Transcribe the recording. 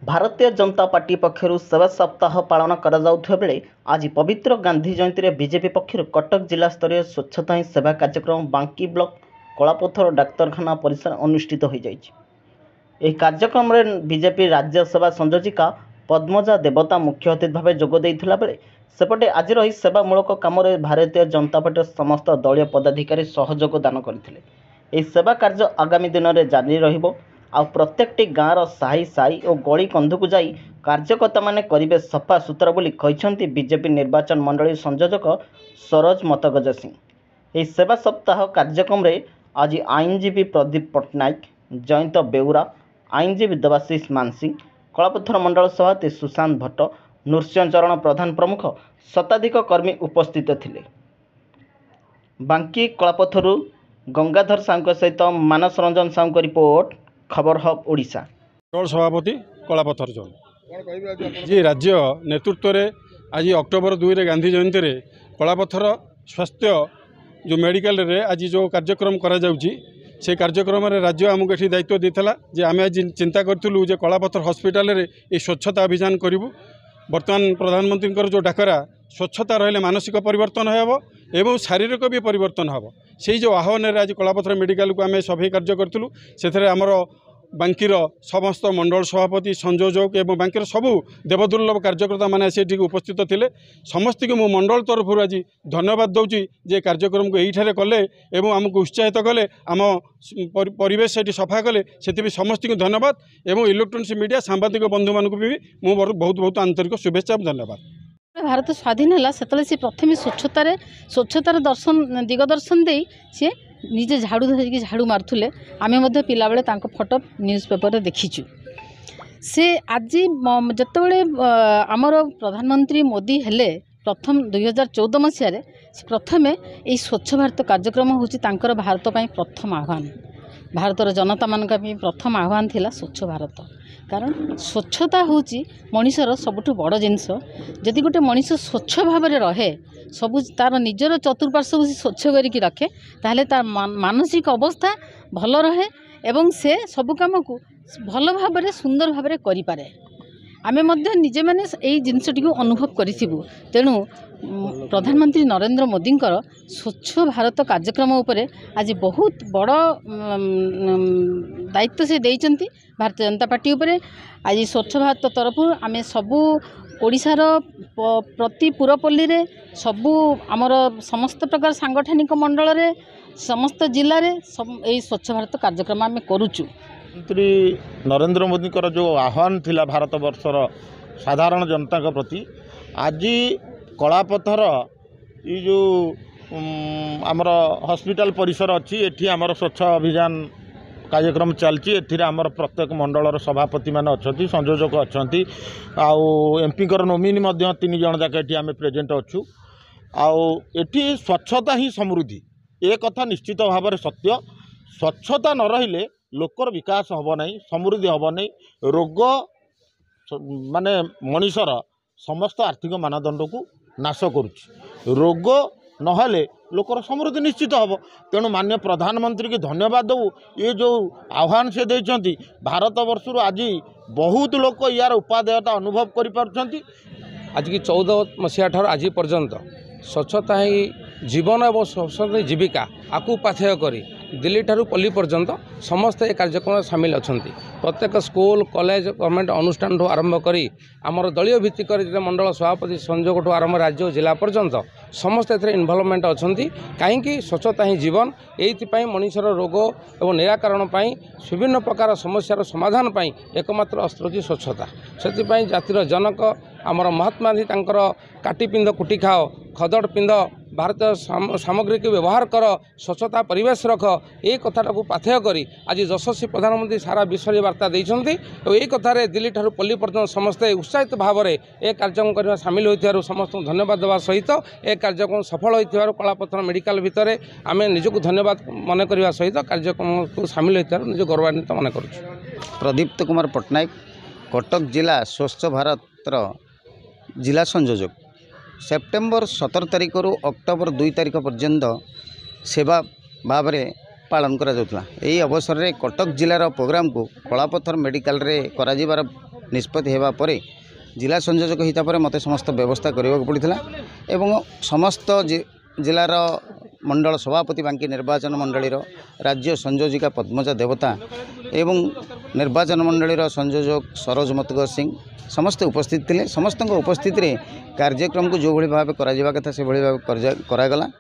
Bharatiya Janata party पक्षर सेवा सप्ताह पालन बेले आज पवित्र गांधी जयंती में बीजेपी पक्षर कटक जिला स्तरीय स्वच्छता ही सेवा कार्यक्रम बांकी ब्लॉक कलापथर डाक्तरखाना परिसर अनुष्ठित हो जाए। कार्यक्रम में बीजेपी राज्य सेवा संयोजिका पद्मजा देवता मुख्य अतिथि भाव जोगदेला बेले सेपटे आज रही सेवामूलक काम भारतीय जनता पार्टी समस्त दलीय पदाधिकारी सहयोग दान करते। सेवा कार्य आगामी दिन में जारी रहिबो। आ प्रत्येकटी गाँवर साही साही और गली कंधक जाई कार्यकर्ता माने करिबे सफा सुतरा बोली कहते बीजेपी निर्वाचन मंडली संयोजक सरोज मतगज सिंह। यह सेवा सप्ताह कार्यक्रम रे आज आईनजीवी प्रदीप पट्टनायक, जयंत बेउरा, आईनजीवी देवाशीष मानसी, कलापथर मंडल सभापति सुशांत भट्ट, नृसिंहचरण प्रधान प्रमुख शताधिक कर्मी उपस्थित थिले। बांकी कलापथरु गंगाधर साहू सहित मानस रंजन साहू को रिपोर्ट, खबर हब ओडिशा। सभापति कलापथर जोन जी राज्य नेतृत्व में आज अक्टोबर 2 रे गांधी जयंती रे कलापथर स्वास्थ्य जो मेडिकल रे आज जो कार्यक्रम करा जाउची से कार्यक्रम रे राज्य आमको ये दायित्व देता जे आम आज चिंता करूँ जे कलापथर हॉस्पिटल रे ये स्वच्छता अभियान करूँ। वर्तमान प्रधानमंत्री जो डाकरा स्वच्छता रहिले मानसिक परिवर्तन हेब एवं शारीरिक भी परिवर्तन हेब से जो आह्वान आज कलापथर मेडिकल को आम सभे कार्य करूँ। से आमर बांकीर समस्त मंडल सभापति संयोजक एवं बांकीर सबू देवदुर्लभ कार्यकर्ता मैंने आसी उपस्थित थे। समस्त को मो मंडल तरफ आज धन्यवाद दूची जे कार्यक्रम को यही कले एवं आमको उत्साहित कले आम परिवेश से सफा कले से समस्त को धन्यवाद एवं इलेक्ट्रोनिक्स मीडिया सांबादिक बंधु मानक भी मु बहुत बहुत आंतरिक शुभेच्छा धन्यवाद। भारत स्वाधीन है से प्रथम स्वच्छतार दर्शन दिगदर्शन दे सी निजे झाड़ू धरिकी झाड़ू मारुले आम पिला बेले फोटो न्यूज पेपर देखीचु। से आज जिते आमर प्रधानमंत्री मोदी हेले प्रथम 2014 मसीह प्रथम यही स्वच्छ भारत कार्यक्रम हूँ भारत पर प्रथम आह्वान। भारतर जनता मान प्रथम आह्वान थिला स्वच्छ भारत। कारण स्वच्छता हूँ मनीषर सबुठ बड़ जिनस। जदि गोटे मनीष स्वच्छ भाव में रहे सबू तार निजर चतुर्पार्श्व स्वच्छ करके रखे ताहले तार मानसिक अवस्था भल रहे एवं से सबु काम को भल भाव में सुंदर भाव में करें। आमे मध्य निजे मैंने यही जिनसटी को अनुभव करूँ। तेणु प्रधानमंत्री नरेंद्र मोदी स्वच्छ भारत कार्यक्रम उपरे आज बहुत बड़ दायित्व से देइचंती भारतीय जनता पार्टी उपरे। आज स्वच्छ भारत तरफ आमे सबू ओडिशार प्रति पुरपल्ली रे सबू आमर समस्त प्रकार सांगठनिक मंडल रे समस्त जिले रे सब यही स्वच्छ भारत कार्यक्रम आमे करूचु। मंत्री नरेंद्र मोदी जो आह्वान थिला भारत वर्षर साधारण जनता के प्रति आज कलापथर ये जो आमर हॉस्पिटल परिसर अच्छी एठी आमर स्वच्छ अभियान कार्यक्रम चलती। एथिरे आमर प्रत्येक मंडलर सभापति मान अच्छी संयोजक अच्छा आउ एमपी नोमिनी 3 जन जाक एठी आमे प्रेजेंट अच्छु। आठी स्वच्छता ही समृद्धि ए कथा निश्चित भाव में सत्य। स्वच्छता न रहिले लोकर विकास हम नहीं, समृद्धि हम नहीं, रोग माने मनीषर समस्त आर्थिक मानदंड को नाश करुच्ची। रोग नहले लोकर समृद्धि निश्चित हम। तेणु माननीय प्रधानमंत्री की धन्यवाद दऊ। ये जो आह्वान से देइचंती भारत वर्षर आज बहुत लोक यार उपादेयता अनुभव करि। आज की 14 मसीहा ठार आज पर्यंत स्वच्छता ही जीवन और स्वच्छता ही जीविका आकु पाथेय करी दिल्ली ठारू पल्ली पर्यंत समस्त ए कार्यक्रम सामिल अच्छा। प्रत्येक स्कूल कॉलेज गवर्नमेंट अनुष्ठान ठू आरंभ करी आमर दलीय भित्तिक मंडल सभापति संयोग ठू आरंभ राज्य जिला पर्यंत समस्त ए इनवल्वमेंट अच्छा। कहीं स्वच्छता ही जीवन ये मनीषर रोग और निराकरण विभिन्न प्रकार समस्यार समाधान एकमात्र अस्त्र होची स्वच्छता। से जातिर जनक आमर महात्मा गांधी तांकर काटी पिंध कुटी खाओ खदड़ पिंध भारतीय सामग्री को व्यवहार कर स्वच्छता परिवेश रख ये कथाटा को पाथेय करी आज यशस्वी प्रधानमंत्री सारा विश्व में वार्ता देइछंती। और ये कथार दिल्ली ठारू पल्ली पर्यटन समस्ते उत्साहित भाव में ए कार्यक्रम करने सामिल होइथिबारु समस्त धन्यवाद देवा सहित ए कार्यक्रम सफल होइथिबारु कलापथर मेडिकल भितर आम निजक धन्यवाद मन करने सहित कार्यक्रम को सामिल होइथिबारु निज गौरवान्वित मन करुछु। प्रदीप्त कुमार पट्टनायक, कटक जिला स्वच्छ भारत जिला संयोजक। सेप्टेम्बर 17 तारिख रु अक्टोबर 2 तारिख पर्यंत सेवा भाव में पालन करा जाउतला। एही अवसर रे कटक जिलार प्रोग्राम को कलापथर मेडिकल रे करा जिबार निष्पत्ति हेबा परे जिला संयोजक हिता पर मते समस्त व्यवस्था करने को पड़ता एवं समस्त जिलार मंडल सभापति बांकी निर्वाचन मंडलीर राज्य संयोजिका पद्मजा देवता एवं निर्वाचन मंडलीर संयोजक सरोज मतगर सिंह समस्त उपस्थित थे। समस्त उपस्थित कार्यक्रम को जो भाव करा कथा से भाव करागला।